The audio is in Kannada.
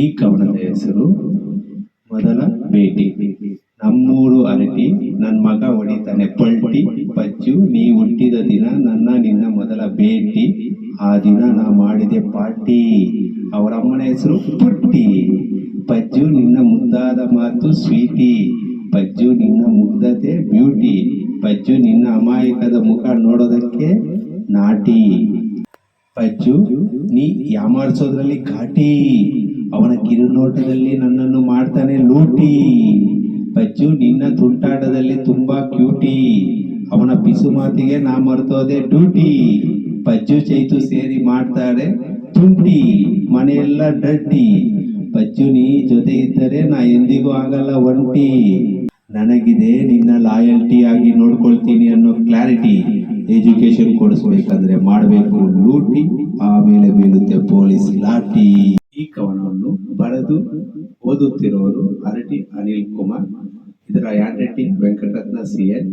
ಈ ಕವನದ ಹೆಸರು ಮೊದಲ ಭೇಟಿ. ನಮ್ಮೂರು ಅರಟಿ, ನನ್ ಮಗ ಹೊಡಿತಾನೆ ಪಲ್ಟಿ. ಪಜ್ಜು, ನೀ ಹುಟ್ಟಿದ ದಿನ ನನ್ನ ನಿನ್ನ ಮೊದಲ ಭೇಟಿ. ಆ ದಿನ ನಾ ಮಾಡಿದೆ ಪಾರ್ಟಿ. ಅವರಮ್ಮನ ಹೆಸರು ಪುಟ್ಟಿ. ಪಜ್ಜು, ನಿನ್ನ ಮುದ್ದಾದ ಮಾತು ಸ್ವೀಟಿ. ಪಜ್ಜು, ನಿನ್ನ ಮುಗ್ಧತೆ ಬ್ಯೂಟಿ. ಪಜ್ಜು, ನಿನ್ನ ಅಮಾಯಕದ ಮುಖ ನೋಡೋದಕ್ಕೆ ನಾಟಿ. ಪಜ್ಜು, ನೀ ಯಾಮಾರಿಸೋದ್ರಲ್ಲಿ ಘಾಟಿ. ಅವನ ಕಿರುನೋಟದಲ್ಲಿ ನನ್ನನ್ನು ಮಾಡ್ತಾನೆ ಲೂಟಿ. ಪಜ್ಜು, ನಿನ್ನ ತುಂಟಾಟದಲ್ಲಿ ತುಂಬಾ ಕ್ಯೂಟಿ. ಅವನ ಪಿಸು ಮಾತಿಗೆ ನಾ ಮರ್ತೋದೆ ಡ್ಯೂಟಿ. ಪಜ್ಜು, ಚೈತು ಸೇರಿ ಮಾಡ್ತಾರೆ ತುಂಟಿ. ಮನೆಯೆಲ್ಲ ಡಡ್ಡಿ. ಪಜ್ಜು, ನೀ ಜೊತೆ ಇದ್ದರೆ ನಾ ಎಂದಿಗೂ ಆಗಲ್ಲ ಒಂಟಿ. ನನಗಿದೆ ನಿನ್ನ ಲಾಯಲ್ಟಿ ಆಗಿ ನೋಡ್ಕೊಳ್ತೀನಿ ಅನ್ನೋ ಕ್ಲಾರಿಟಿ. ಎಜುಕೇಶನ್ ಕೊಡಿಸ್ಬೇಕಂದ್ರೆ ಮಾಡಬೇಕು ಲೂಟಿ, ಆಮೇಲೆ ಬೀಳುತ್ತೆ ಪೊಲೀಸ್ ಲಾಠಿ. ಈ ಕವನವನ್ನು ಬರೆದು ಓದುತ್ತಿರುವರು ಅರಟಿ ಅನಿಲ್ ಕುಮಾರ್. ಇದರ ಹ್ಯಾಂಡ್ ರೈಟಿಂಗ್ ವೆಂಕಟರತ್ನ CN.